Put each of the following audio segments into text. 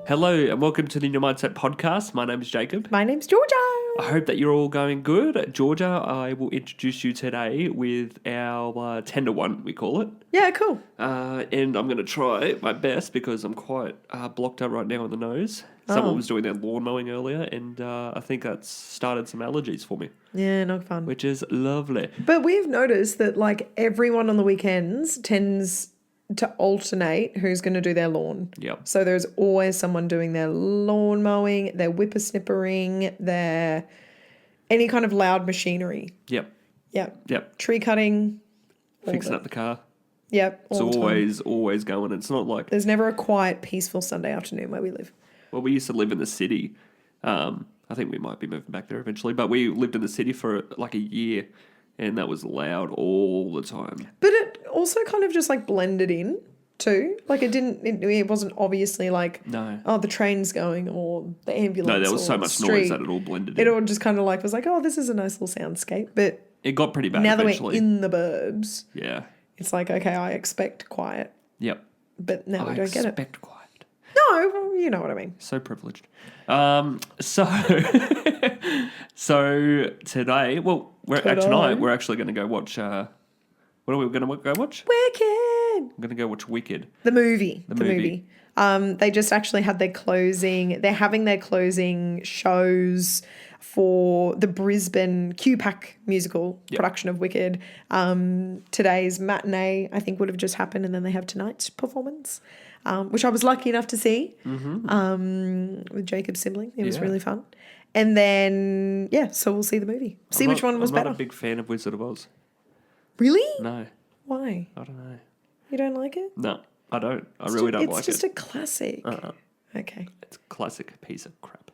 Hello and welcome to the New Mindset Podcast. My name is Jacob. My name's Georgia. I hope that you're all going good. Georgia, I will introduce you today with our 10 to 1, we call it. Yeah, cool. And I'm going to try my best because I'm quite blocked out right now on the nose. Someone was doing their lawn mowing earlier and I think that's started some allergies for me. Yeah, not fun. Which is lovely. But we've noticed that like everyone on the weekends tends to alternate who's going to do their lawn. Yep. So there's always someone doing their lawn mowing, their whippersnippering, their any kind of loud machinery. Yep. Yep. Tree cutting. Fixing up the car. Yep. It's always going. It's not like... There's never a quiet, peaceful Sunday afternoon where we live. Well, we used to live in the city. I think we might be moving back there eventually, but we lived in the city for like a year and that was loud all the time. But it also kind of just like blended in too. Like it wasn't obviously like, no, oh, the train's going or the ambulance. No, there was so much noise that it all blended in. It all just kind of like was like, oh, this is a nice little soundscape. But it got pretty bad now eventually. That we're in the burbs, yeah, it's like, okay, I expect quiet. Yep. But now we don't get it. I expect quiet. No, well, you know what I mean. So privileged. So today, tonight we're actually going to go watch. What are we going to go watch? Wicked. I'm going to go watch Wickered. The movie. They just actually had their closing. They're having their closing shows for the Brisbane QPAC musical production of Wicked. Today's matinee, I think, would have just happened, and then they have tonight's performance, which I was lucky enough to see with Jacob's sibling. It was really fun. And then, so we'll see the movie. Which one was better. I'm not a big fan of Wizard of Oz. Really? No. Why? I don't know. You don't like it? No, I don't. I really don't like it. It's just a classic. Okay. It's a classic piece of crap.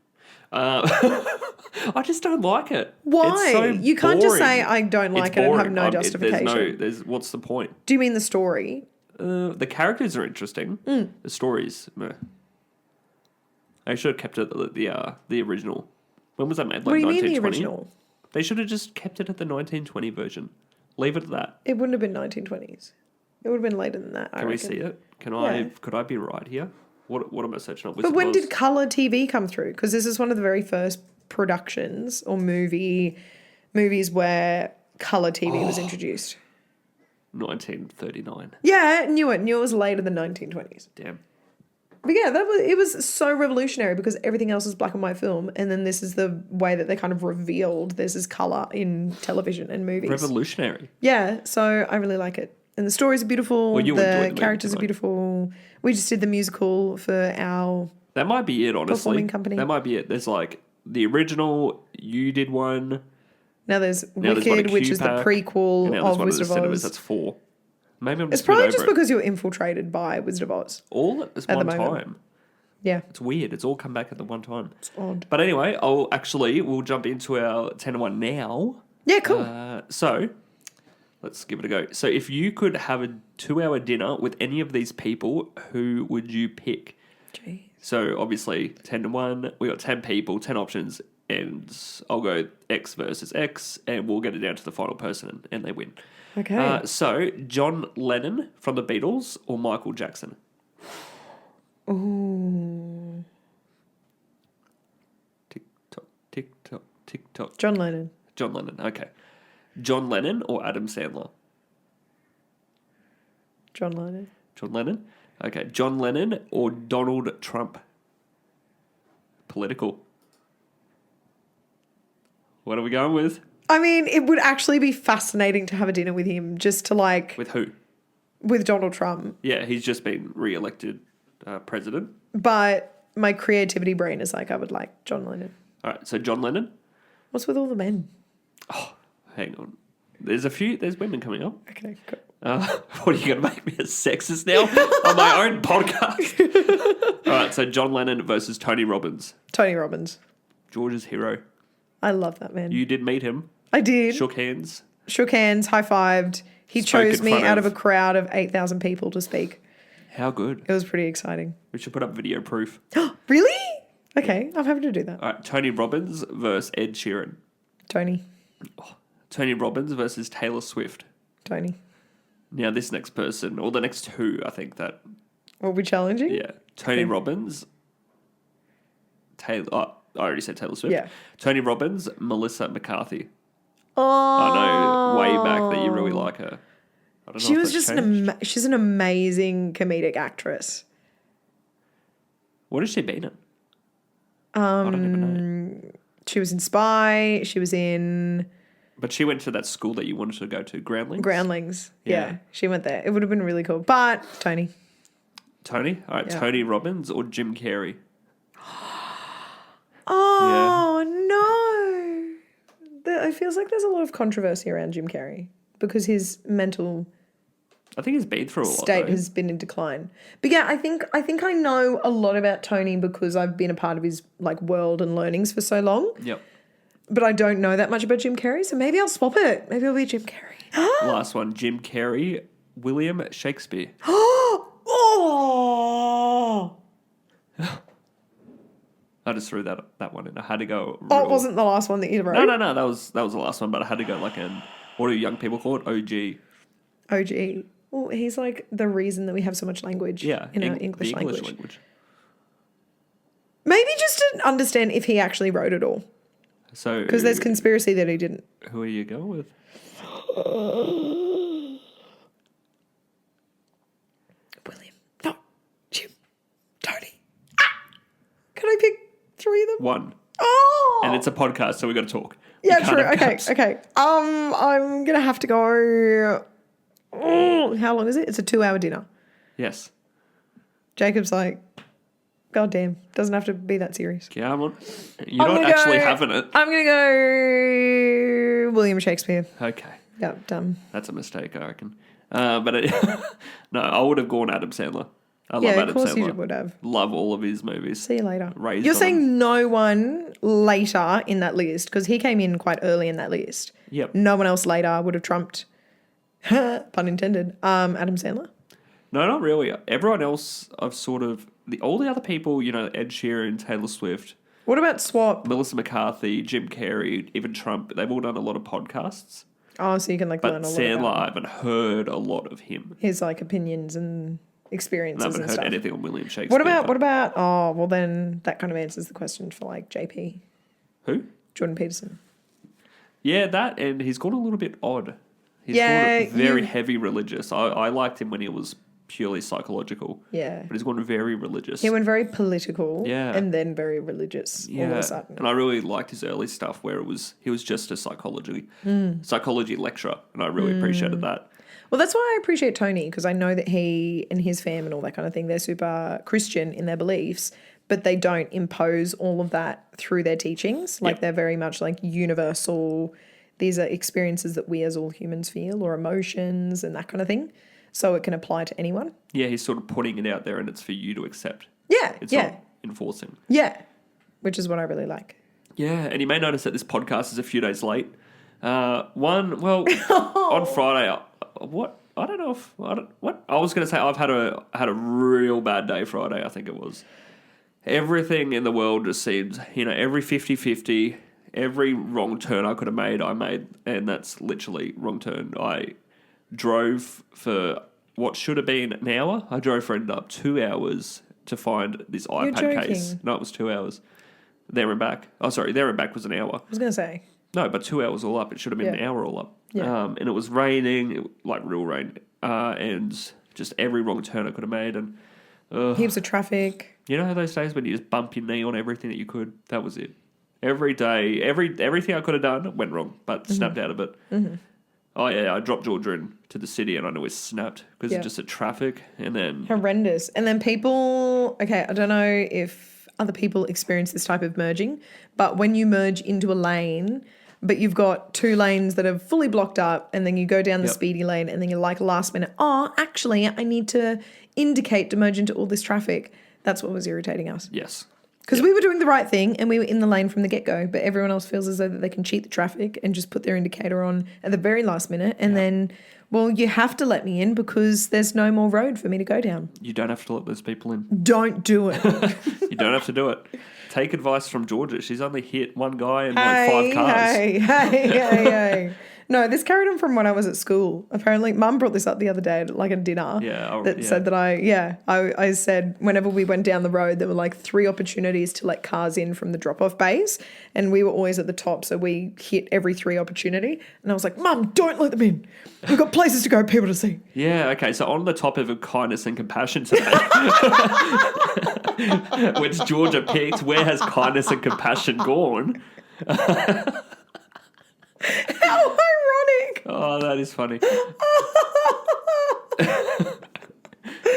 I just don't like it. Why? It's so you can't just say I don't like it and have no justification. What's the point? Do you mean the story? The characters are interesting. The stories, meh. They should have kept it the original. When was that made? Like what do you 1920? mean the original? They should have just kept it at the 1920 version. Leave it at that. It wouldn't have been 1920s. It would have been later than that. Can we see it? Could I be right here? What am I searching up? But when did colour TV come through? Because this is one of the very first productions or movies where colour TV was introduced. 1939. Yeah, knew it was later than 1920s. Damn. But yeah, it was so revolutionary because everything else is black and white film, and then this is the way that they kind of revealed this is colour in television and movies. Revolutionary. Yeah, so I really like it. And the stories are beautiful, the characters are beautiful. We just did the musical for our That might be it, honestly. Performing company. That might be it. There's like the original, you did one. Now there's Wicked, which is the prequel of Wizard of Oz. That's 4. Maybe I'm it's just probably just because you're infiltrated by Wizard of Oz. All at this one time. Yeah. It's weird. It's all come back at the one time. It's odd. But anyway, we'll jump into our 10 to 1 now. Yeah, cool. So let's give it a go. So if you could have a 2-hour dinner with any of these people, who would you pick? Jeez. So obviously 10 to 1, we got 10 people, 10 options, and I'll go X versus X, and we'll get it down to the final person, and they win. Okay. So John Lennon from the Beatles or Michael Jackson? Ooh. Tick tock, tick tock, tick tock. John Lennon. John Lennon, okay. John Lennon or Adam Sandler? John Lennon. John Lennon? Okay. John Lennon or Donald Trump? Political. What are we going with? I mean, it would actually be fascinating to have a dinner with him, just to like... With who? With Donald Trump. Yeah, he's just been re-elected president. But my creativity brain is like, I would like John Lennon. All right, so John Lennon? What's with all the men? Oh, hang on. There's women coming up. Okay, cool. What are you going to make me a sexist now on my own podcast? All right, so John Lennon versus Tony Robbins. Tony Robbins. George's hero. I love that man. You did meet him. I did. Shook hands, high-fived. He chose me out of a crowd of 8,000 people to speak. How good. It was pretty exciting. We should put up video proof. Really? Okay, I'm happy to do that. All right, Tony Robbins versus Ed Sheeran. Tony. Tony Robbins versus Taylor Swift. Tony. Now this next person, or the next two, I think that... Will be challenging? Yeah. Tony Robbins Taylor. Oh, I already said Taylor Swift. Yeah. Tony Robbins, Melissa McCarthy. Oh. I know way back that you really like her. I don't know She if was that's just changed. she's an amazing comedic actress. What has she been in? I don't even know. She was in Spy. She was in But she went to that school that you wanted to go to, Groundlings. Groundlings. Yeah. Yeah, she went there. It would have been really cool. But Tony. Tony? All right, Yeah. Tony Robbins or Jim Carrey? Oh, no. It feels like there's a lot of controversy around Jim Carrey because his mental I think he's been through a lot, state though. has been in decline. But yeah, I think I know a lot about Tony because I've been a part of his like world and learnings for so long. Yep. But I don't know that much about Jim Carrey, so maybe I'll swap it. Maybe I'll be Jim Carrey. Last one, Jim Carrey, William Shakespeare. Oh! I just threw that one in. I had to go. Oh, it wasn't the last one that you wrote? No. That was the last one, but I had to go like what do young people call it? OG. OG. Well, he's like the reason that we have so much language in our English language. Maybe just to understand if he actually wrote it all. So because there's conspiracy that he didn't. Who are you going with? William. No. Jim. Tony. Can I pick 3 of them? One. Oh. And it's a podcast, so we got to talk. Yeah, true. Okay. I'm gonna have to go. Oh, how long is it? It's a 2-hour dinner. Yes. Jacob's like, God damn, doesn't have to be that serious. Come on. You're not actually having it. I'm gonna go William Shakespeare. Okay. Yep, done. That's a mistake, I reckon. No, I would have gone Adam Sandler. I love Adam of course Sandler. you would have. Love all of his movies. See you later. Raised You're on saying no one later in that list because he came in quite early in that list. Yep. No one else later would have trumped, pun intended, Adam Sandler. No, not really. Everyone else, I've sort of... all the other people, Ed Sheeran, Taylor Swift, What about Swap? Melissa McCarthy, Jim Carrey, even Trump, they've all done a lot of podcasts. Oh, so you can like But learn a lot Sandler, I about haven't heard a lot of him. his like opinions and experiences I haven't and heard stuff. anything on William Shakespeare. What about? Oh, well then that kind of answers the question for like JP, Who? Jordan Peterson. Yeah, that, and he's gone a little bit odd. He's Yeah, gone very heavy religious. I liked him when he was purely psychological. Yeah. But he's gone very religious. He went very political. Yeah. And then very religious all of a sudden. And I really liked his early stuff where he was just a psychology lecturer, and I really appreciated that. Well, that's why I appreciate Tony because I know that he and his fam and all that kind of thing, they're super Christian in their beliefs, but they don't impose all of that through their teachings. Like they're very much like universal. These are experiences that we as all humans feel or emotions and that kind of thing. So it can apply to anyone. Yeah, he's sort of putting it out there and it's for you to accept. Yeah, It's not enforcing. Yeah, which is what I really like. Yeah, and you may notice that this podcast is a few days late. On Friday, what? I don't know if... what? I was going to say I've had a real bad day Friday, I think it was. Everything in the world just seems, every 50-50, every wrong turn I could have made, I made, and that's literally wrong turn. I drove for what should have been an hour. I drove for ended up 2 hours to find this iPad case. No, it was 2 hours. There and back. Oh, sorry, there and back was an hour. I was going to say. No, but 2 hours all up. It should have been an hour all up. Yeah. And it was raining, like real rain, and just every wrong turn I could have made. And heaps of traffic. You know those days when you just bump your knee on everything that you could? That was it. Every day, everything I could have done went wrong, but snapped out of it. Mm-hmm. Oh, yeah, I dropped Georgia into the city and I know it snapped because of just the traffic. And then... horrendous. And then people... Okay, I don't know if other people experience this type of merging, but when you merge into a lane, but you've got 2 lanes that are fully blocked up and then you go down the speedy lane and then you're like last minute, oh, actually, I need to indicate to merge into all this traffic. That's what was irritating us. Yes. Because we were doing the right thing and we were in the lane from the get-go, but everyone else feels as though that they can cheat the traffic and just put their indicator on at the very last minute and then, well, you have to let me in because there's no more road for me to go down. You don't have to let those people in. Don't do it. You don't have to do it. Take advice from Georgia. She's only hit one guy and like 5 cars. Hey. No, this carried on from when I was at school. Apparently, Mum brought this up the other day at like a dinner. Said that I said whenever we went down the road, there were like 3 opportunities to let cars in from the drop-off bays, and we were always at the top, so we hit every 3 opportunity. And I was like, Mum, don't let them in. We've got places to go, people to see. Yeah, okay. So on the topic of kindness and compassion today, which Georgia picked, where has kindness and compassion gone? How ironic. Oh, that is funny.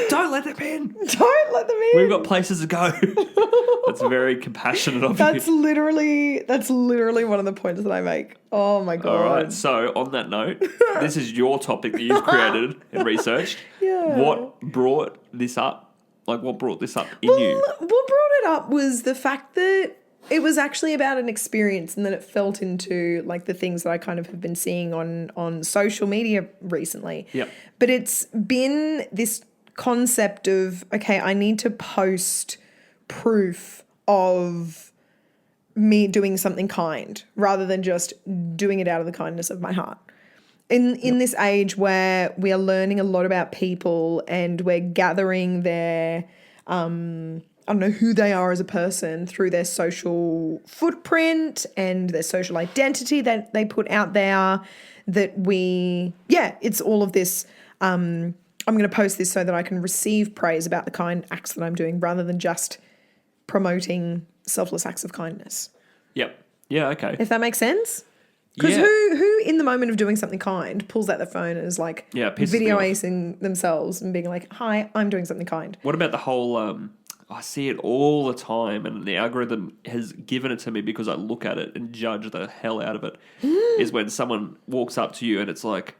Don't let them in. Don't let them in. We've got places to go. That's very compassionate of That's you. literally one of the points that I make. Oh my God. All right. So on that note, this is your topic that you've created and researched. Yeah. What brought this up? Like, what brought this up in you? What brought it up was the fact that it was actually about an experience, and then it felt into like the things that I kind of have been seeing on social media recently. Yep. But it's been this concept of, okay, I need to post proof of me doing something kind rather than just doing it out of the kindness of my heart. In this age where we are learning a lot about people and we're gathering their I don't know who they are as a person through their social footprint and their social identity that they put out there, that it's all of this. I'm going to post this so that I can receive praise about the kind acts that I'm doing rather than just promoting selfless acts of kindness. Yep. Yeah, okay. If that makes sense? Because who in the moment of doing something kind pulls out their phone and is like video acing themselves and being like, hi, I'm doing something kind. What about the whole... I see it all the time, and the algorithm has given it to me because I look at it and judge the hell out of it, is when someone walks up to you and it's like,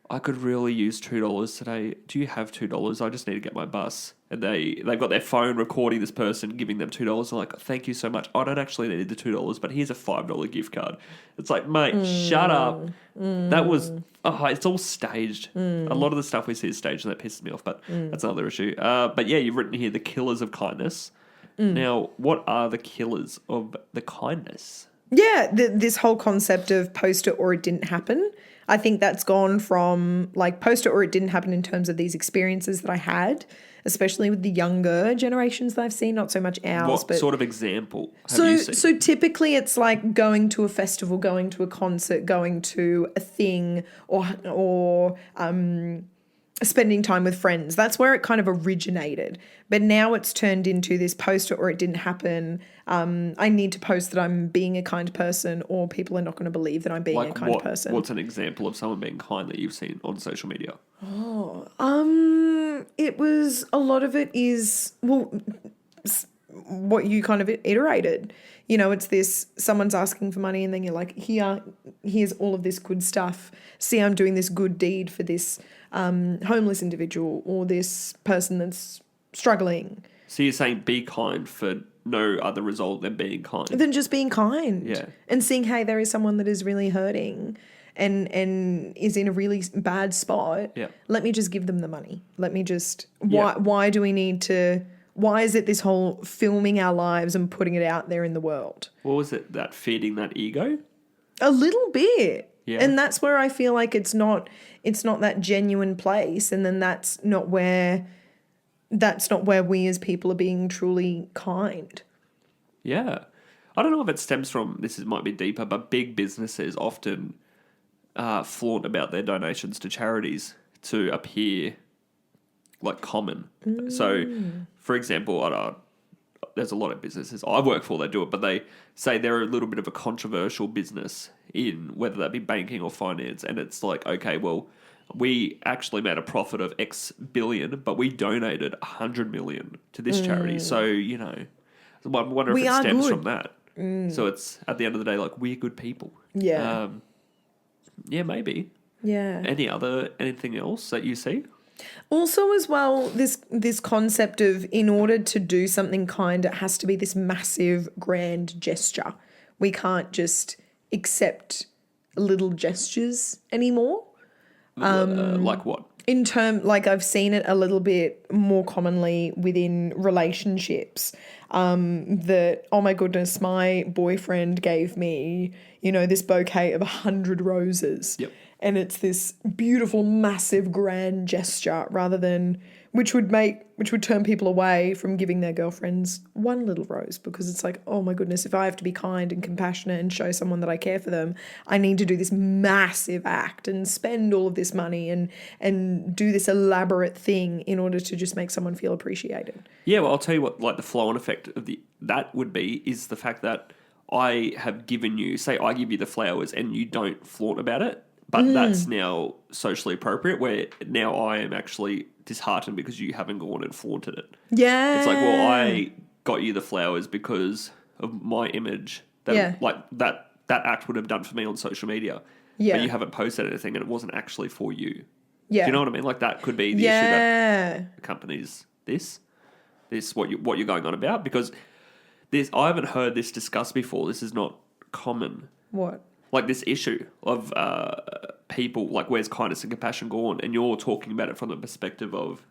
I could really use $2 today. Do you have $2? I just need to get my bus. And they've got their phone recording this person, giving them $2. They're like, thank you so much. I don't actually need the $2, but here's a $5 gift card. It's like, mate, shut up. That was, it's all staged. A lot of the stuff we see is staged, and that pisses me off, but that's another issue. But yeah, you've written here the killers of kindness. Now, what are the killers of the kindness? Yeah, this whole concept of post it or it didn't happen. I think that's gone from like post it or it didn't happen in terms of these experiences that I had, especially with the younger generations that I've seen, not so much ours. What sort of example have you seen? So typically it's like going to a festival, going to a concert, going to a thing, or spending time with friends. That's where it kind of originated. But now it's turned into this post it or it didn't happen. I need to post that I'm being a kind person, or people are not going to believe that I'm being a kind person. What's an example of someone being kind that you've seen on social media? It was, a lot of it is, what you kind of iterated. You know, it's this, someone's asking for money and then you're like, here's all of this good stuff. See, I'm doing this good deed for this homeless individual or this person that's struggling. So you're saying be kind for no other result than being kind? Than just being kind. Yeah. And seeing, hey, there is someone that is really hurting and is in a really bad spot. Yeah. Let me just give them the money. Let me just, why do we need to, why is it this whole filming our lives and putting it out there in the world? What was it, that feeding that ego? A little bit. Yeah. And that's where I feel like it's not that genuine place, and then that's not where we as people are being truly kind. Yeah. I don't know if it stems from, might be deeper, but big businesses often flaunt about their donations to charities to appear like common. So, for example, there's a lot of businesses I work for that do it, but they say they're a little bit of a controversial business in whether that be banking or finance. And it's like, okay, well, we actually made a profit of X billion, but we donated 100 million to this charity. So, you know, I wonder if it stems from that. So it's, at the end of the day, like, we're good people. Yeah. Yeah, maybe. Yeah. Anything else that you see? Also, as well, this concept of, in order to do something kind, it has to be this massive, grand gesture. We can't just accept little gestures anymore. Like what? Like I've seen it a little bit more commonly within relationships. That, oh my goodness, my boyfriend gave me, this bouquet of 100 roses. Yep. And it's this beautiful, massive, grand gesture rather than, which would turn people away from giving their girlfriends one little rose, because it's like, oh my goodness, if I have to be kind and compassionate and show someone that I care for them, I need to do this massive act and spend all of this money and do this elaborate thing in order to just make someone feel appreciated. Yeah, well, I'll tell you what, like the flow-on effect of that would be is the fact that I have given you, say I give you the flowers and you don't flaunt about it, but that's now socially appropriate, where now I am actually disheartened because you haven't gone and flaunted it. Yeah. It's like, well, I got you the flowers because of my image. Like that act would have done for me on social media. Yeah. But you haven't posted anything and it wasn't actually for you. Yeah. Do you know what I mean? Like that could be the issue that accompanies this what you're going on about, because I haven't heard this discussed before. This is not common. What? Like this issue of people, like where's kindness and compassion gone? And you're talking about it from the perspective of,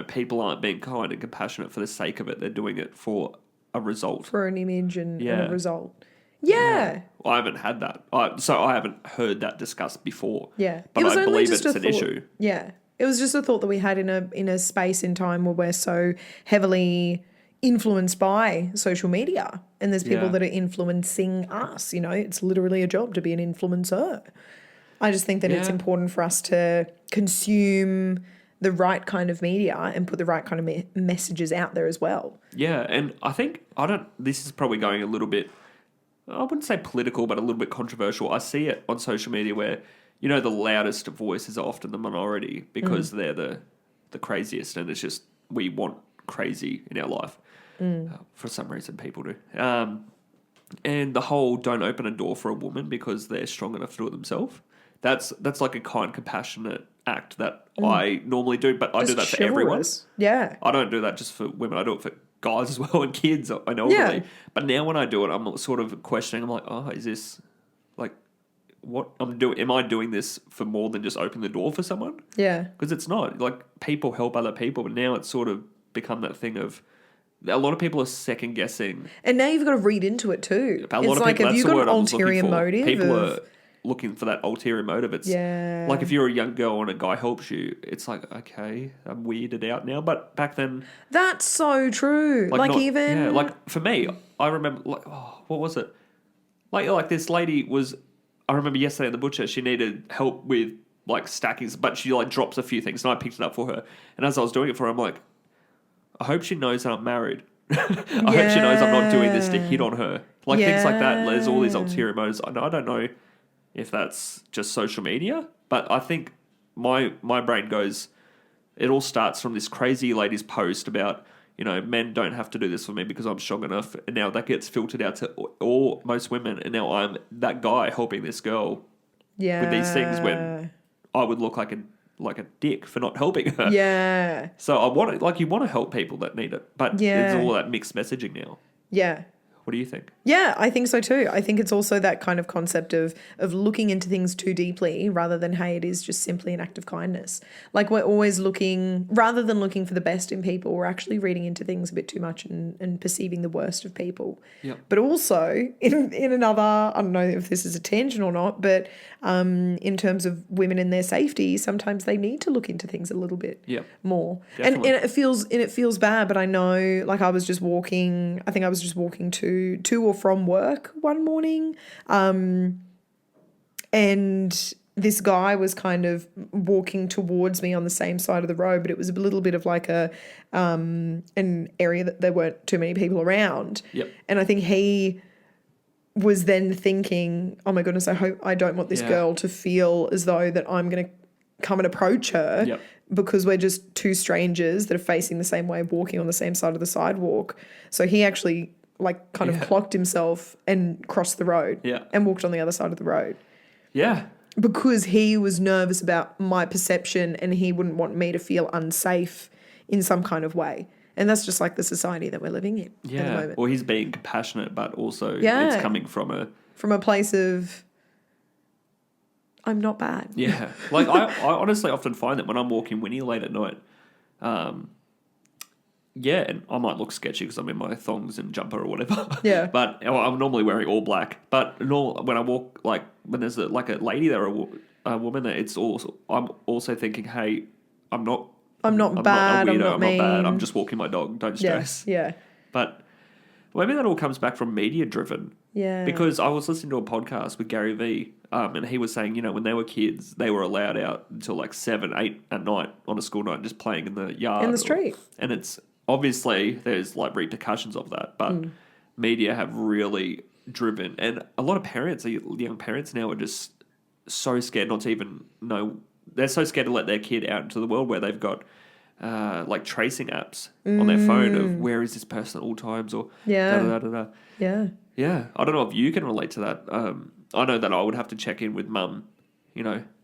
people aren't being kind and compassionate for the sake of it. They're doing it for a result. For an image and a result. Yeah. I haven't had that. So I haven't heard that discussed before. Yeah. But I believe it's an issue. Yeah. It was just a thought that we had in a space in time where we're so heavily influenced by social media, and there's people that are influencing us. It's literally a job to be an influencer. I just think that it's important for us to consume the right kind of media and put the right kind of messages out there as well. Yeah, and I think this is probably going a little bit, I wouldn't say political, but a little bit controversial. I see it on social media where, the loudest voices are often the minority because they're the craziest, and it's just, we want crazy in our life. For some reason, people do. And the whole don't open a door for a woman because they're strong enough to do it themselves. That's like a kind, compassionate act that I normally do, but I do that for everyone. Yeah. I don't do that just for women. I do it for guys as well and kids. I know. Yeah. But now when I do it, I'm sort of questioning. I'm like, oh, is this like what I'm doing? Am I doing this for more than just open the door for someone? Yeah. Because it's not. Like, people help other people, but now it's sort of become that thing of, a lot of people are second guessing. And now you've got to read into it too. A lot of people, have you got an ulterior motive? People are looking for that ulterior motive. It's like if you're a young girl and a guy helps you, it's like, okay, I'm weirded out now. But back then... That's so true. Like for me, I remember, what was it? Like this lady was... I remember yesterday at the butcher, she needed help with stacking, but she drops a few things and I picked it up for her. And as I was doing it for her, I'm like, I hope she knows that I'm married. I hope she knows I'm not doing this to hit on her. Things like that. There's all these ulterior motives. I don't know if that's just social media, but I think my brain goes, it all starts from this crazy lady's post about, men don't have to do this for me because I'm strong enough. And now that gets filtered out to most women. And now I'm that guy helping this girl with these things when I would look like a dick for not helping her. Yeah. So you want to help people that need it, but there's all that mixed messaging now. Yeah. What do you think? Yeah, I think so too. I think it's also that kind of concept of looking into things too deeply rather than, hey, it is just simply an act of kindness. Like, we're always looking, rather than looking for the best in people, we're actually reading into things a bit too much and perceiving the worst of people. Yep. But also, in another, I don't know if this is a tangent or not, but in terms of women and their safety, sometimes they need to look into things a little bit more. And it feels bad, but I know, like, I was just walking to or from work one morning, and this guy was kind of walking towards me on the same side of the road, but it was a little bit of like an area that there weren't too many people around. Yep. And I think he was then thinking, oh my goodness, I don't want this girl to feel as though that I'm going to come and approach her because we're just two strangers that are facing the same way, walking on the same side of the sidewalk. So he actually kind of clocked himself and crossed the road and walked on the other side of the road. Yeah. Because he was nervous about my perception and he wouldn't want me to feel unsafe in some kind of way. And that's just like the society that we're living in at the moment. Well, he's being compassionate, but also it's coming from a place of, I'm not bad. Yeah. Like, I honestly often find that when I'm walking Winnie late at night, yeah, and I might look sketchy because I'm in my thongs and jumper or whatever. Yeah. But I'm normally wearing all black. But when I walk, like, when there's a lady there or a woman there, I'm also thinking, hey, I'm not bad. I'm not I'm not bad. I'm mean. just walking my dog. Don't stress. Yeah. But maybe that all comes back from media driven. Yeah. Because I was listening to a podcast with Gary Vee, and he was saying, when they were kids, they were allowed out until like 7, 8 at night on a school night, just playing in the yard. In the street. And it's obviously there's like repercussions of that, but media have really driven, and a lot of parents, young parents now, are just so scared not to even know. They're so scared to let their kid out into the world where they've got like tracing apps on their phone of where is this person at all times, or Yeah. Yeah, I don't know if you can relate to that. I know that I would have to check in with mum,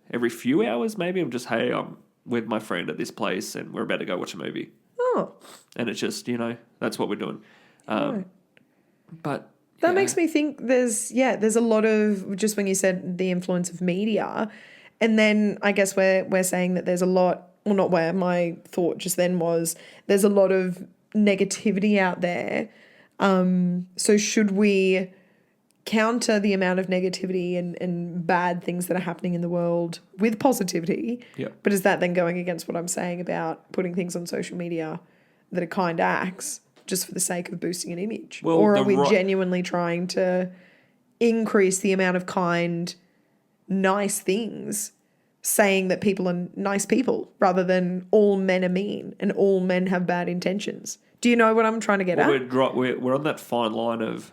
every few hours maybe. I'm just, hey, I'm with my friend at this place and we're about to go watch a movie. Oh. And it's just, that's what we're doing. Right. But that makes me think there's a lot of, just when you said the influence of media, and then I guess we're saying that there's a lot, well, not where my thought just then was, there's a lot of negativity out there. So should we counter the amount of negativity and bad things that are happening in the world with positivity? Yeah. But is that then going against what I'm saying about putting things on social media that are kind acts just for the sake of boosting an image? Well, or are we genuinely trying to increase the amount of kind, nice things, saying that people are nice people rather than all men are mean and all men have bad intentions? Do you know what I'm trying to get at? We're on that fine line of,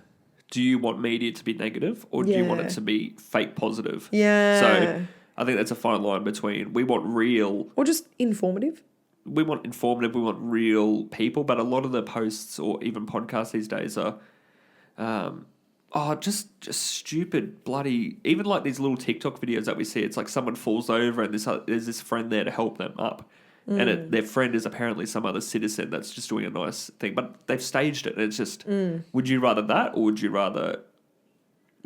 do you want media to be negative or do you want it to be fake positive? Yeah. So I think that's a fine line between, we want real... Or just informative. We want informative, we want real people, but a lot of the posts or even podcasts these days are... just stupid, bloody... Even like these little TikTok videos that we see, it's like someone falls over and there's this friend there to help them up. And their friend is apparently some other citizen that's just doing a nice thing. But they've staged it. And it's just, would you rather that or would you rather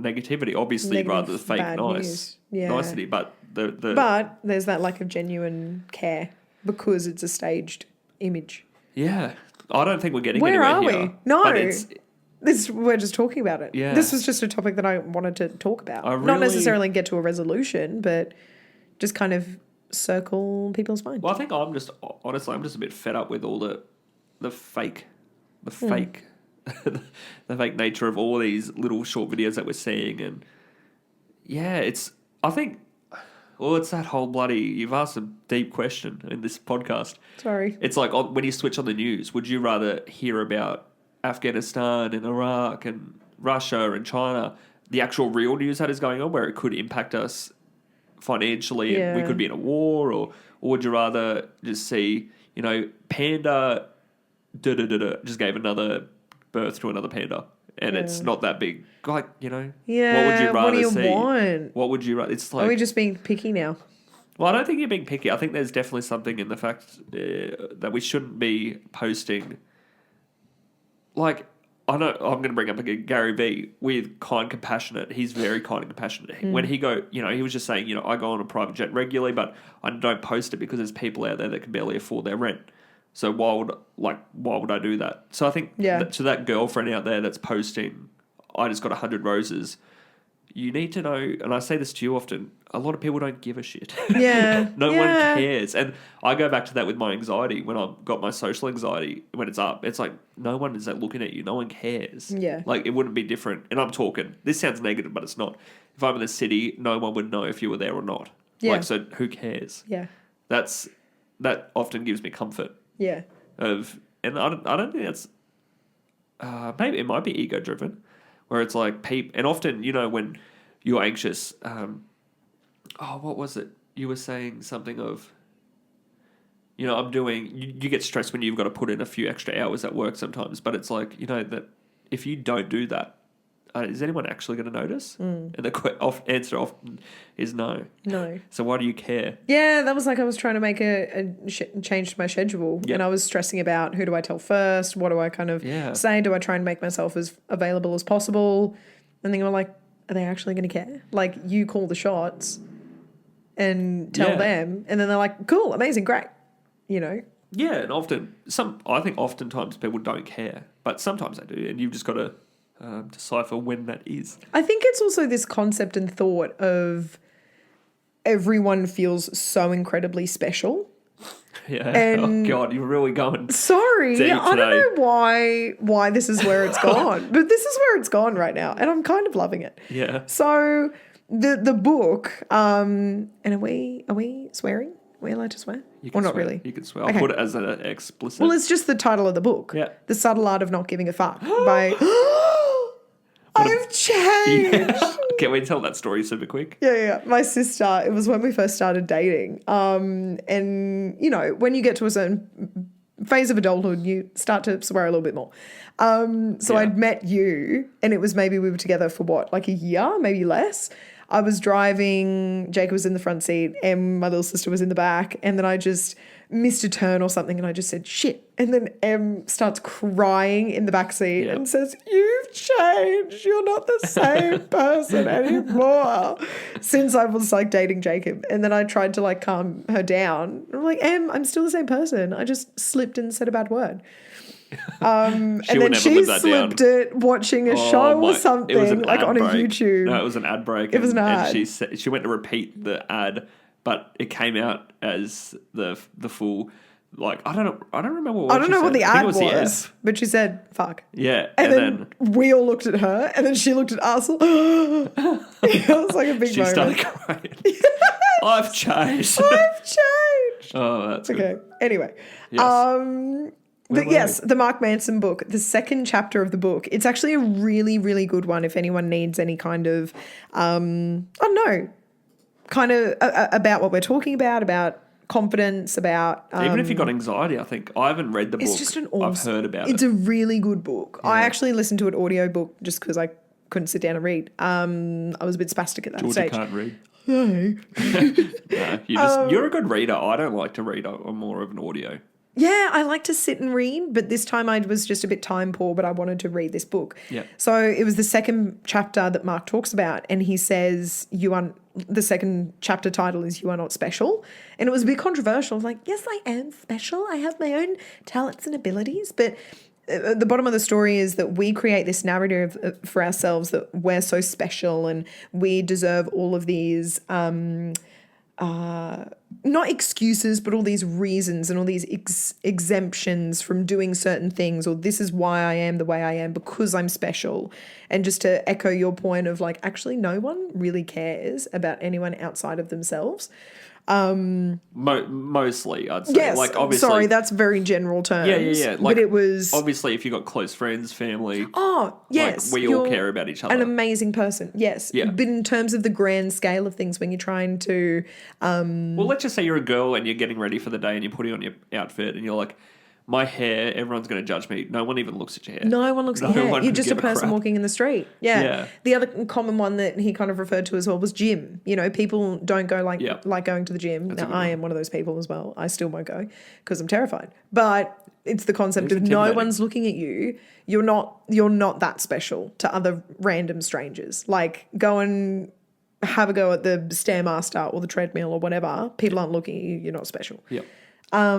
negativity? Obviously, you'd rather the fake nicety. But But there's that lack of genuine care because it's a staged image. Yeah. I don't think we're getting Where anywhere are here. we? No. We're just talking about it. Yeah. This was just a topic that I wanted to talk about. Not necessarily get to a resolution, but just kind of circle people's minds. Well, I think I'm just a bit fed up with all the fake the fake nature of all these little short videos that we're seeing. And yeah, it's that whole bloody, you've asked a deep question in this podcast. Sorry. It's like when you switch on the news, would you rather hear about Afghanistan and Iraq and Russia and China, the actual real news that is going on where it could impact us financially and we could be in a war, or would you rather just see, panda just gave another birth to another panda and it's not that big, like, what would you rather what do you see? want? What would you rather? It's like, are we just being picky now? Well, I don't think you're being picky. I think there's definitely something in the fact that we shouldn't be posting, like, I know I'm going to bring up again Gary Vee with kind, compassionate. He's very kind and compassionate. When he he was just saying, I go on a private jet regularly, but I don't post it because there's people out there that can barely afford their rent. So why would I do that? So I think to that girlfriend out there that's posting, I just got 100 roses. You need to know, and I say this to you often, a lot of people don't give a shit. Yeah. No one cares. And I go back to that with my anxiety. When I've got my social anxiety, when it's up, it's like no one is looking at you. No one cares. Yeah. Like, it wouldn't be different. And I'm talking, this sounds negative, but it's not. If I'm in the city, no one would know if you were there or not. Yeah. Like, so who cares? Yeah. That often gives me comfort. Yeah. And I don't think that's, maybe it might be ego driven, where it's like and often, when you're anxious, what was it? You were saying something of, I'm doing, you get stressed when you've got to put in a few extra hours at work sometimes, but it's like, that if you don't do that, is anyone actually going to notice? And the answer often is no. No. So why do you care? Yeah, that was like I was trying to make a change to my schedule, and I was stressing about who do I tell first, what do I kind of say, do I try and make myself as available as possible, and then you're like, are they actually going to care? Like, you call the shots, and tell Yeah. them, and then they're like, cool, amazing, great, you know. Yeah, and I think oftentimes people don't care, but sometimes they do, and you've just got to decipher when that is. I think it's also this concept and thought of everyone feels so incredibly special. Yeah. And oh God, you're really going. Sorry, deep I don't today. know why this is where it's gone, but this is where it's gone right now, and I'm kind of loving it. Yeah. So the book, and are we swearing? Are we allowed to swear? You Or not swear. really? You can swear. I'll Okay. put it as an explicit. Well, it's just the title of the book. Yeah. The Subtle Art of Not Giving a Fuck by. I've changed. Yeah. Can we tell that story super quick? Yeah. My sister, it was when we first started dating. And, you know, when you get to a certain phase of adulthood, you start to swear a little bit more. So Yeah. I'd met you, and it was maybe we were together for what, like a year, maybe less. I was driving, Jacob was in the front seat, and my little sister was in the back, and then I just missed a turn or something, and I just said, shit. And then Em starts crying in the back seat and says, you've changed. You're not the same person anymore. Since I was like dating Jacob. And then I tried to like calm her down. I'm like, Em, I'm still the same person. I just slipped and said a bad word. And then she slipped it watching a show or something, like on a YouTube. No, it was an ad break. It was an ad. And she went to repeat the ad, but it came out as the full. Like I don't remember what I don't know what the ad was, the F. but she said fuck. Yeah, and then we all looked at her, and then she looked at us. It was like a big she moment. started crying. I've changed. I've changed. Oh, that's okay. good. Anyway, Yes. Yes, the Mark Manson book, the second chapter of the book, it's actually a really, really good one if anyone needs any kind of, I don't know, kind of about what we're talking about confidence, about... Even if you've got anxiety, I think. I haven't read the book. It's just an awesome... I've heard about it. It's a really good book. Yeah. I actually listened to an audiobook just because I couldn't sit down and read. I was a bit spastic at that stage. Georgia can't read. No. No, you're a good reader. I don't like to read. I'm more of an audio. Yeah, I like to sit and read, but this time I was just a bit time poor, but I wanted to read this book. Yeah. So it was the second chapter that Mark talks about, and he says, the second chapter title is You Are Not Special. And it was a bit controversial. I was like, yes, I am special. I have my own talents and abilities. But the bottom of the story is that we create this narrative for ourselves that we're so special and we deserve all of these... not excuses, but all these reasons and all these exemptions from doing certain things, or this is why I am the way I am because I'm special. And just to echo your point of like, actually no one really cares about anyone outside of themselves. Mostly, I'd say. Yes, like, obviously, sorry, that's very general terms. Yeah. Like, but it was... Obviously, if you've got close friends, family... Oh, yes. Like, we all care about each other. An amazing person, yes. Yeah. But in terms of the grand scale of things, when you're trying to... Well, let's just say you're a girl and you're getting ready for the day and you're putting on your outfit and you're like... My hair, everyone's going to judge me. No one even looks at your hair. No one looks at your hair. You're just a person walking in the street. Yeah. The other common one that he kind of referred to as well was gym. You know, people don't go like going to the gym. Now, I am one of those people as well. I still won't go because I'm terrified. But it's the concept of no one's looking at you. You're not that special to other random strangers. Like, go and have a go at the Stairmaster or the treadmill or whatever. People aren't looking at you. You're not special. Yeah. I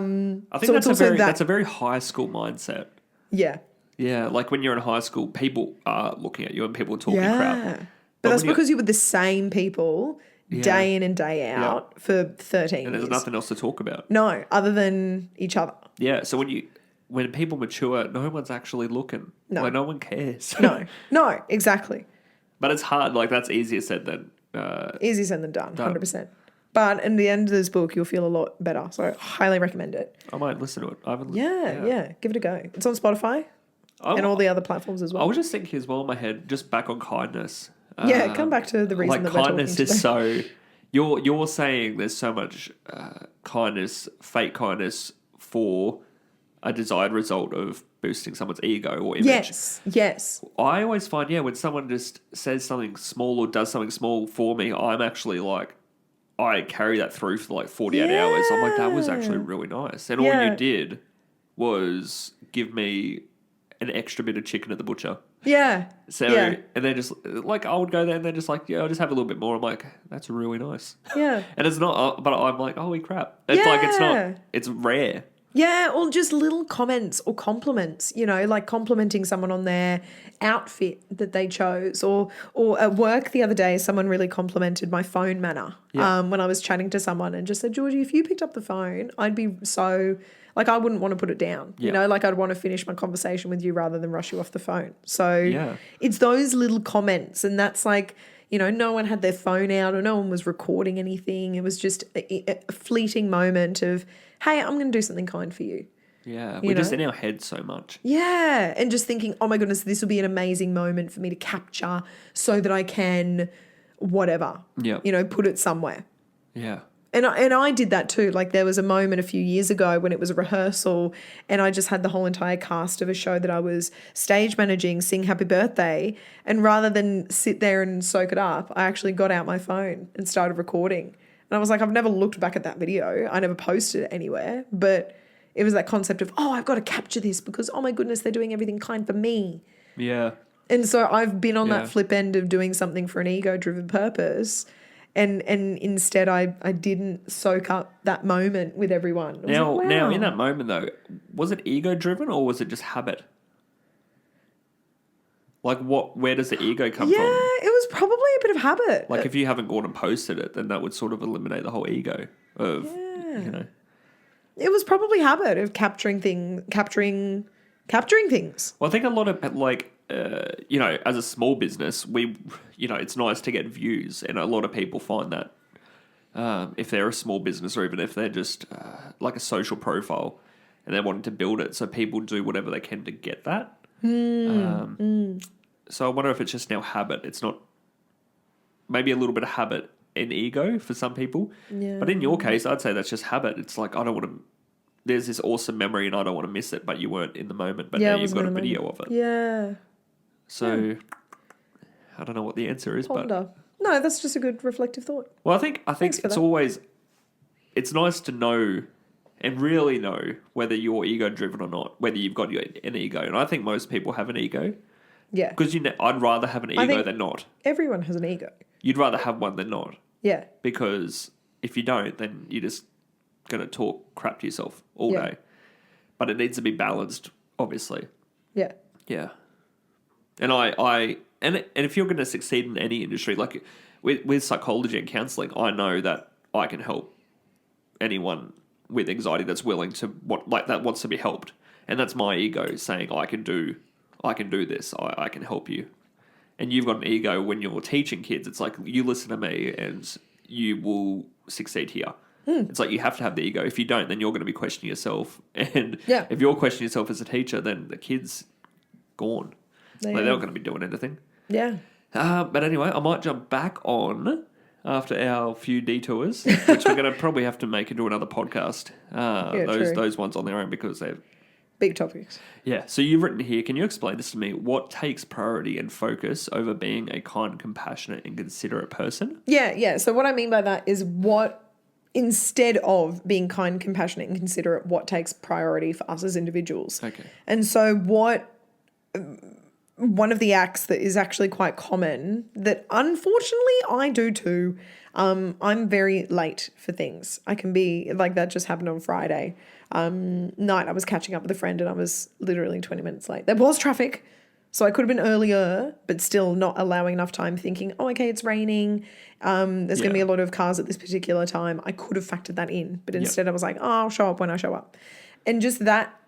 think that's a very high school mindset. Yeah. Yeah, like when you're in high school, people are looking at you and people are talking crap. But that's because you're with the same people day in and day out for 13 and there's years. nothing else to talk about. No, other than each other. Yeah, so when people mature, no one's actually looking. No. Like, no one cares. No, exactly. But it's hard. Like, that's easier said than... easier said than done, 100%. But in the end of this book, you'll feel a lot better. So I highly recommend it. I might listen to it. I haven't Yeah. Give it a go. It's on Spotify and all the other platforms as well. I was just thinking as well in my head, just back on kindness. Come back to the reason that we're talking kindness is so... You're saying there's so much kindness, fake kindness for a desired result of boosting someone's ego or image. Yes. I always find, when someone just says something small or does something small for me, I'm actually like... I carry that through for like 48 hours. I'm like, that was actually really nice. And all you did was give me an extra bit of chicken at the butcher. Yeah. So, yeah. and they're just like, I would go there and they're just like, yeah, I'll just have a little bit more. I'm like, that's really nice. Yeah. And it's not, but I'm like, holy crap. It's like, it's not, it's rare. Yeah, or just little comments or compliments, like complimenting someone on their outfit that they chose. Or at work the other day, someone really complimented my phone manner when I was chatting to someone and just said, Georgie, if you picked up the phone, I'd be so, like, I wouldn't want to put it down. Like I'd want to finish my conversation with you rather than rush you off the phone. So it's those little comments, and that's like, no one had their phone out or no one was recording anything. It was just a fleeting moment of, hey, I'm going to do something kind for you. Yeah, we're just in our head so much. Yeah, and just thinking, oh my goodness, this will be an amazing moment for me to capture so that I can whatever, put it somewhere. Yeah. And I did that too. Like there was a moment a few years ago when it was a rehearsal and I just had the whole entire cast of a show that I was stage managing sing Happy Birthday. And rather than sit there and soak it up, I actually got out my phone and started recording. And I was like, I've never looked back at that video. I never posted it anywhere. But it was that concept of, oh, I've got to capture this because, oh my goodness, they're doing everything kind for me. Yeah. And so I've been on that flip end of doing something for an ego-driven purpose. And instead I didn't soak up that moment with everyone. Now in that moment though, was it ego-driven or was it just habit? Like where does the ego come from? Yeah, it was probably a bit of habit. Like if you haven't gone and posted it, then that would sort of eliminate the whole ego of, It was probably habit of capturing things. Well, I think a lot of as a small business, it's nice to get views, and a lot of people find that if they're a small business or even if they're just like a social profile and they're wanting to build it, so people do whatever they can to get that. So I wonder if it's just now habit. It's not maybe a little bit of habit and ego for some people. Yeah. But in your case, I'd say that's just habit. It's like, I don't want to, there's this awesome memory and I don't want to miss it, but you weren't in the moment, but now you've got a video of it. Yeah. So I don't know what the answer is, but no, that's just a good reflective thought. Well, I think it's always, it's nice to know and really know whether you're ego driven or not, whether you've got an ego. And I think most people have an ego. Yeah. Because I'd rather have an ego than not. Everyone has an ego. You'd rather have one than not. Yeah. Because if you don't, then you're just going to talk crap to yourself all day. But it needs to be balanced, obviously. Yeah. Yeah. And and if you're going to succeed in any industry, like with psychology and counselling, I know that I can help anyone with anxiety that's willing to that wants to be helped. And that's my ego saying, I can do this, I can help you. And you've got an ego when you're teaching kids. It's like, you listen to me and you will succeed here. It's like you have to have the ego. If you don't, then you're going to be questioning yourself. And if you're questioning yourself as a teacher, then the kid's gone. They're not going to be doing anything. Yeah. But anyway, I might jump back on after our few detours, which we're going to probably have to make into another podcast. Those ones on their own because they're big topics. Yeah. So you've written here, can you explain this to me? What takes priority and focus over being a kind, compassionate and considerate person? Yeah. So what I mean by that is instead of being kind, compassionate and considerate, what takes priority for us as individuals. Okay. And so one of the acts that is actually quite common that unfortunately I do too, I'm very late for things. I can be like, that just happened on Friday night. I was catching up with a friend and I was literally 20 minutes late. There was traffic, so I could have been earlier, but still not allowing enough time thinking, oh, okay, it's raining. There's going to be a lot of cars at this particular time. I could have factored that in, but instead I was like, oh, I'll show up when I show up. And just that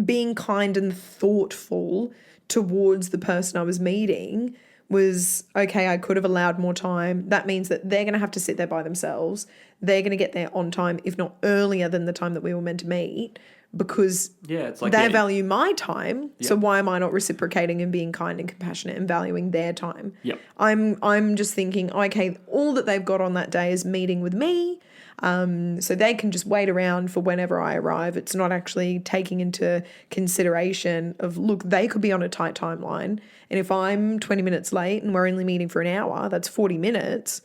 being kind and thoughtful towards the person I was meeting was, okay, I could have allowed more time. That means that they're going to have to sit there by themselves. They're going to get there on time, if not earlier than the time that we were meant to meet, because it's like they value my time. So why am I not reciprocating and being kind and compassionate and valuing their time? Yep. I'm just thinking, okay, all that they've got on that day is meeting with me. So they can just wait around for whenever I arrive. It's not actually taking into consideration of, look, they could be on a tight timeline. And if I'm 20 minutes late and we're only meeting for an hour, that's 40 minutes.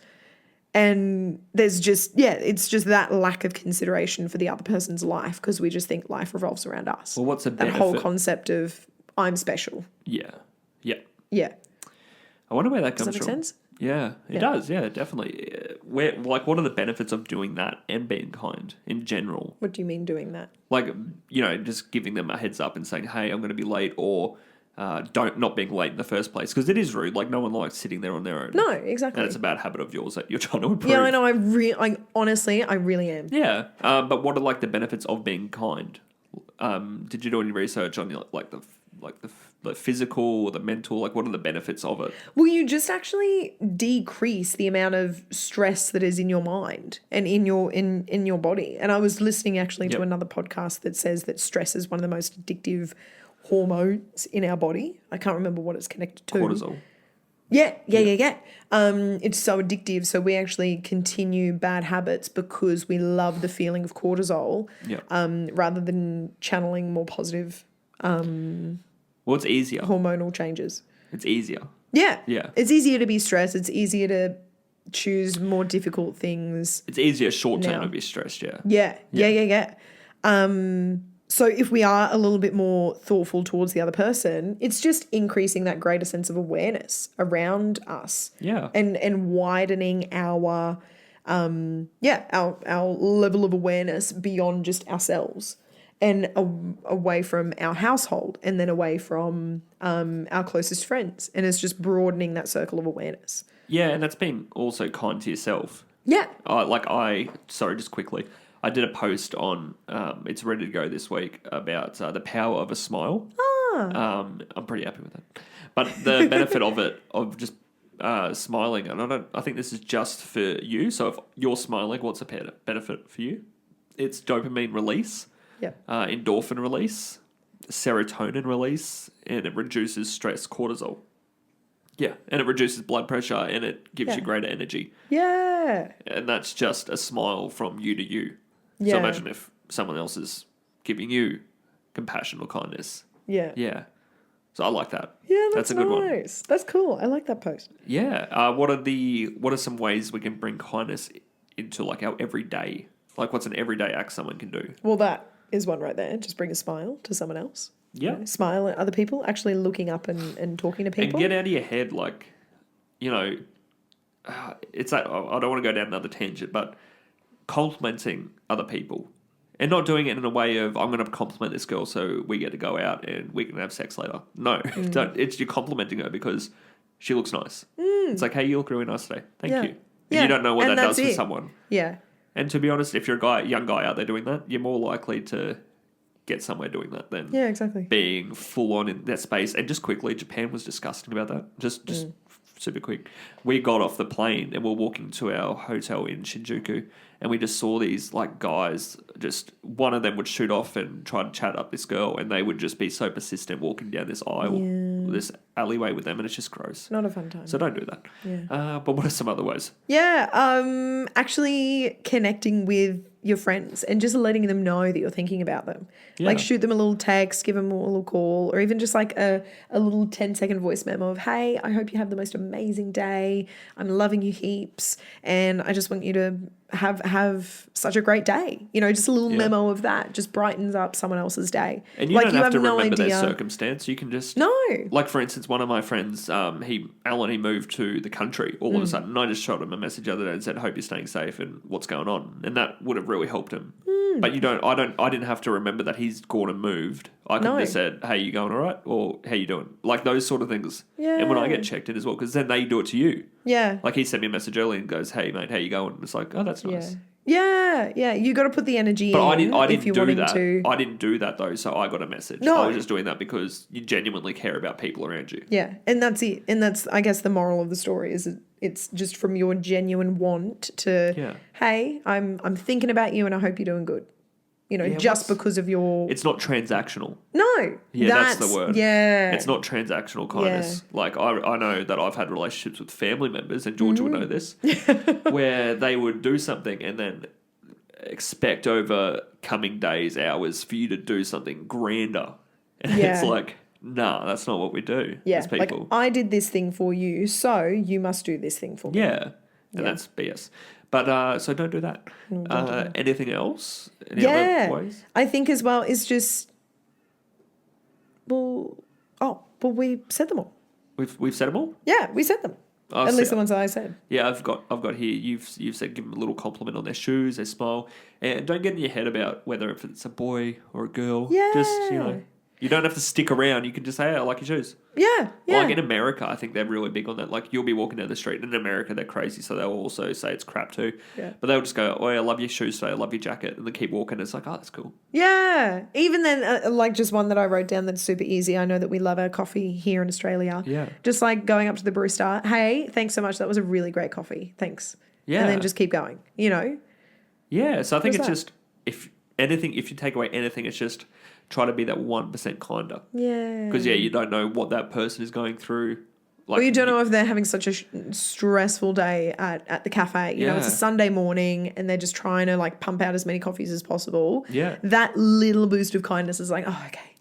And there's just, it's just that lack of consideration for the other person's life because we just think life revolves around us. Well, what's the benefit? That whole concept of I'm special. Yeah. Yeah. Yeah. I wonder where that Does comes that make from. sense? Yeah, it does. Yeah, definitely. What are the benefits of doing that and being kind in general? What do you mean doing that? Like, just giving them a heads up and saying, "Hey, I'm going to be late," or not being late in the first place, because it is rude. Like, no one likes sitting there on their own. No, exactly. And it's a bad habit of yours that you're trying to improve. Yeah, I know. Honestly, I really am. Yeah, but what are like the benefits of being kind? Did you do any research on the physical or the mental? Like, what are the benefits of it? Well, you just actually decrease the amount of stress that is in your mind and in your body. And I was listening actually to another podcast that says that stress is one of the most addictive hormones in our body. I can't remember what it's connected to. Cortisol. Yeah. It's so addictive. So we actually continue bad habits because we love the feeling of cortisol, rather than channeling more positive Well, it's easier. hormonal changes. It's easier. Yeah. Yeah. It's easier to be stressed. It's easier to choose more difficult things. It's easier short term Now. to be stressed, yeah. Yeah. So if we are a little bit more thoughtful towards the other person, it's just increasing that greater sense of awareness around us. Yeah. And widening our level of awareness beyond just ourselves and away from our household and then away from our closest friends. And it's just broadening that circle of awareness. Yeah, and that's being also kind to yourself. Yeah. Just quickly, I did a post on, it's ready to go this week, about the power of a smile. I'm pretty happy with it. But the benefit of it, of just smiling, and I think this is just for you. So if you're smiling, what's the benefit for you? It's dopamine release, endorphin release, serotonin release, and it reduces stress, cortisol. Yeah, and it reduces blood pressure and it gives you greater energy. Yeah. And that's just a smile from you to you. Yeah. So imagine if someone else is giving you compassion or kindness. Yeah. Yeah. So I like that. Yeah, that's a good one. nice. That's cool. I like that post. Yeah. What are some ways we can bring kindness into like our everyday? Like, what's an everyday act someone can do? Well, that is one right there. Just bring a smile to someone else. Yeah. Smile at other people, actually looking up and talking to people. And get out of your head, like, it's like, I don't want to go down another tangent, but complimenting other people and not doing it in a way of, I'm going to compliment this girl so we get to go out and we can have sex later. No, don't. It's you're complimenting her because she looks nice. It's like, hey, you look really nice today. Thank you. And you don't know what that does for someone. Yeah. And to be honest, if you're a young guy out there doing that, you're more likely to get somewhere doing that than exactly. being full on in that space. And just quickly, Japan was disgusting about that. Just super quick. We got off the plane and we're walking to our hotel in Shinjuku, and we just saw these like guys, just one of them would shoot off and try to chat up this girl, and they would just be so persistent walking down this aisle, this alleyway with them, and it's just gross. Not a fun time. So don't do that. Yeah. But what are some other ways? Yeah. Actually connecting with your friends and just letting them know that you're thinking about them. Yeah. Like shoot them a little text, give them a little call, or even just like a little 10-second voice memo of, hey, I hope you have the most amazing day. I'm loving you heaps. And I just want you to have such a great day. Just a little memo of that just brightens up someone else's day. And you don't have to remember their circumstance. You can just... No. Like, for instance, one of my friends, Alan, he moved to the country all of a sudden. And I just shot him a message the other day and said, hope you're staying safe and what's going on. And that would have really helped him. But I didn't have to remember that he's gone and moved. I could have just said, hey, you going all right? Or how you doing? Like those sort of things. Yeah. And when I get checked in as well, because then they do it to you. Yeah. Like he sent me a message earlier and goes, hey, mate, how you going? And it's like, oh, that's nice. Yeah. You got to put the energy but in. I didn't if you're do wanting that. To... I didn't do that though, so I got a message. No. I was just doing that because you genuinely care about people around you. Yeah, and that's it. And that's, I guess, the moral of the story is it's just from your genuine want to, hey, I'm thinking about you and I hope you're doing good. Just because of your... It's not transactional. No. Yeah, that's the word. Yeah. It's not transactional kindness. Yeah. Like, I know that I've had relationships with family members, and Georgia would know this, where they would do something and then expect over coming days, hours, for you to do something grander. And it's like, nah, that's not what we do as people. Like, I did this thing for you, so you must do this thing for me. Yeah. And that's BS. But so don't do that. No, don't do that. Anything else? Any other ways? I think as well is just, well, Oh, well, we said them all. We've said them all. Yeah, we said them. At least the ones that I said. Yeah, I've got here. You've said give them a little compliment on their shoes, their smile, and don't get in your head about whether if it's a boy or a girl. Yeah. Just you don't have to stick around. You can just say, "Hey, I like your shoes." Yeah, yeah. Like in America, I think they're really big on that. Like you'll be walking down the street, and in America they're crazy, so they'll also say it's crap too. Yeah. But they'll just go, "Oh, I love your shoes today. I love your jacket," and they keep walking. It's like, oh, that's cool. Yeah. Even then, like just one that I wrote down that's super easy. I know that we love our coffee here in Australia. Yeah. Just like going up to the barista, hey, thanks so much. That was a really great coffee. Thanks. Yeah. And then just keep going, Yeah. So I think What's it's that? just if you take away anything, it's just try to be that 1% kinder. Yeah. Because you don't know what that person is going through. Like, Or you don't know if they're having such a stressful day at the cafe. You know, it's a Sunday morning and they're just trying to like pump out as many coffees as possible. Yeah. That little boost of kindness is like, oh, okay,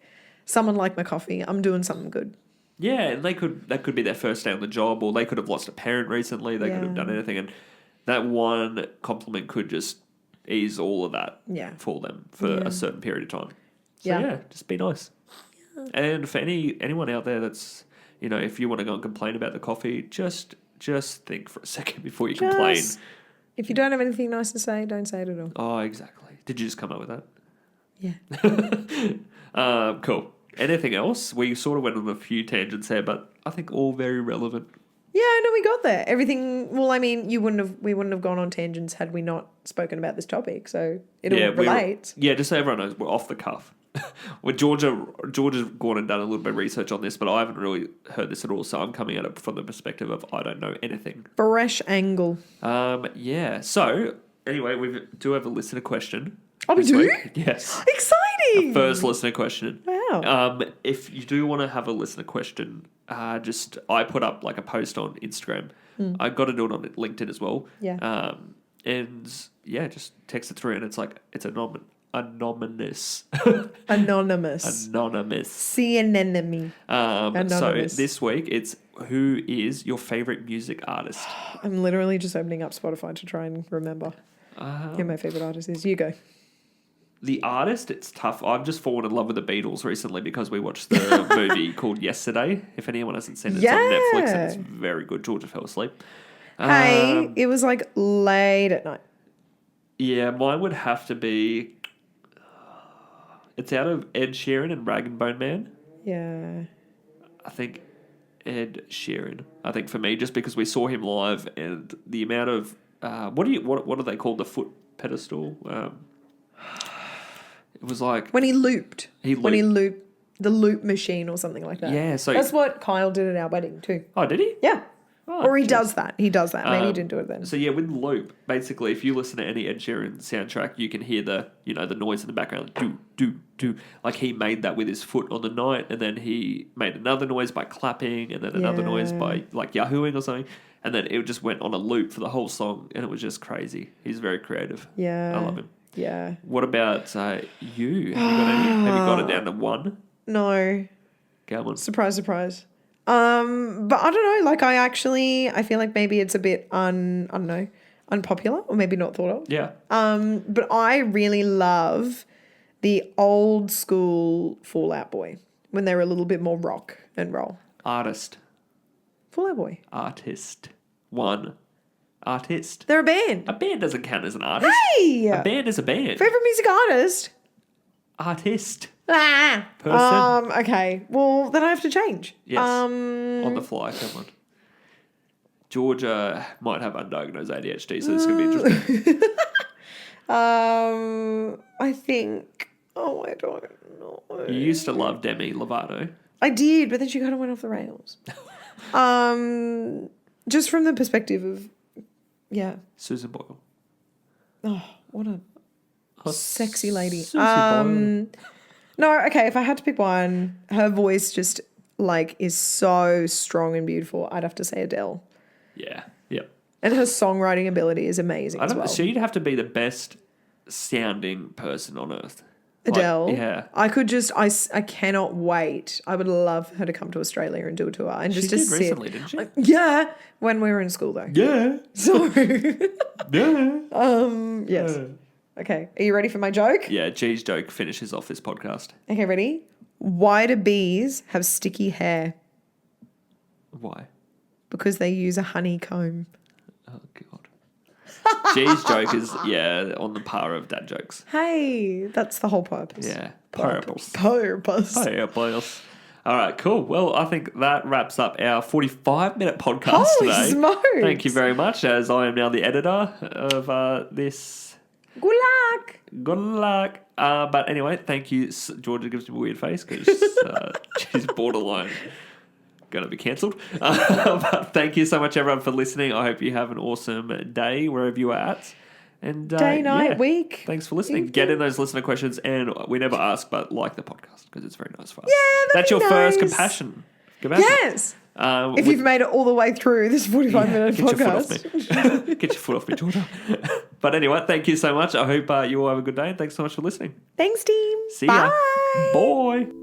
someone liked my coffee. I'm doing something good. Yeah, and that could be their first day on the job, or they could have lost a parent recently. They could have done anything, and that one compliment could just ease all of that for them for a certain period of time. So just be nice. Yeah. And for anyone out there that's if you want to go and complain about the coffee, just think for a second before you complain. If you don't have anything nice to say, don't say it at all. Oh, exactly. Did you just come up with that? Yeah. Cool. Anything else? We sort of went on a few tangents there, but I think all very relevant. Yeah, no, we got there. Everything. Well, I mean, we wouldn't have gone on tangents had we not spoken about this topic. So it all relates. Just so everyone knows, we're off the cuff. Well, Georgia's gone and done a little bit of research on this, but I haven't really heard this at all. So I'm coming at it from the perspective of I don't know anything. Fresh angle. Yeah. So anyway, we do have a listener question. Oh, we do? Week. Yes. Exciting. First listener question. Wow. If you do want to have a listener question, I put up like a post on Instagram. I got to do it on LinkedIn as well. Yeah. Just text it through, and it's like it's anonymous. Anonymous. See an enemy. Anonymous. So this week it's who is your favorite music artist? I'm literally just opening up Spotify to try and remember who my favorite artist is. You go. The artist, it's tough. I've just fallen in love with the Beatles recently because we watched the movie called Yesterday. If anyone hasn't seen it, it's on Netflix and it's very good. Georgia fell asleep. Hey, it was like late at night. Yeah, mine would have to be... It's out of Ed Sheeran and Rag and Bone Man. Yeah. I think Ed Sheeran. I think for me, just because we saw him live and the amount of... what do they call the foot pedestal? It was like... When he looped. When he looped the loop machine or something like that. Yeah, so... That's what Kyle did at our wedding too. Oh, did he? Yeah. Oh, or he does that. He does that. Maybe he didn't do it then. So yeah, with loop, basically, if you listen to any Ed Sheeran soundtrack, you can hear the noise in the background, do do do. Like he made that with his foot on the night, and then he made another noise by clapping, and then another noise by like yahooing or something, and then it just went on a loop for the whole song, and it was just crazy. He's very creative. Yeah, I love him. Yeah. What about you? Have you got any? Have you got it down to one? No. Go on. Surprise, surprise. But I don't know. Like I feel like maybe it's a bit unpopular or maybe not thought of. Yeah. But I really love the old school Fall Out Boy when they were a little bit more rock and roll. Artist. Fall Out Boy. Artist. One. Artist. They're a band. A band doesn't count as an artist. Hey! A band is a band. Favorite music artist? Artist. Person. Okay. Well, then I have to change. Yes. On the fly. Come on. Georgia might have undiagnosed ADHD, so this is going to be interesting. I think... Oh, I don't know. You used to love Demi Lovato. I did, but then she kind of went off the rails. Just from the perspective of... Yeah. Susan Boyle. Oh, what a sexy lady. Susie Boyle. No, okay, if I had to pick one, her voice just like is so strong and beautiful. I'd have to say Adele. Yeah. Yep. And her songwriting ability is amazing as well. She'd have to be the best sounding person on earth. Adele. Like, yeah. I could just, I cannot wait. I would love her to come to Australia and do a tour. And just she to did sit. recently, didn't she? Yeah. When we were in school though. Yeah. So. Yeah. Yes. Okay. Are you ready for my joke? Yeah, G's joke finishes off this podcast. Okay, ready? Why do bees have sticky hair? Why? Because they use a honeycomb. Oh, God. G's joke is, on the par of dad jokes. Hey, that's the whole purpose. Yeah. Purpose. Purpose. Purpose. All right, cool. Well, I think that wraps up our 45-minute podcast Holy today. smokes. Thank you very much, as I am now the editor of this. Good luck. Good luck. But anyway, thank you. Georgia gives me a weird face because she's borderline going to be cancelled. But thank you so much, everyone, for listening. I hope you have an awesome day wherever you are at. And Day, night, week. Thanks for listening. Evening. Get in those listener questions, and we never ask, but like the podcast because it's very nice for us. Yeah, that's your nice. first compassion. Yes. If you've made it all the way through this 45-minute podcast. Get your foot off me, Georgia. But anyway, thank you so much. I hope you all have a good day, and thanks so much for listening. Thanks, team. See Bye. ya. Bye.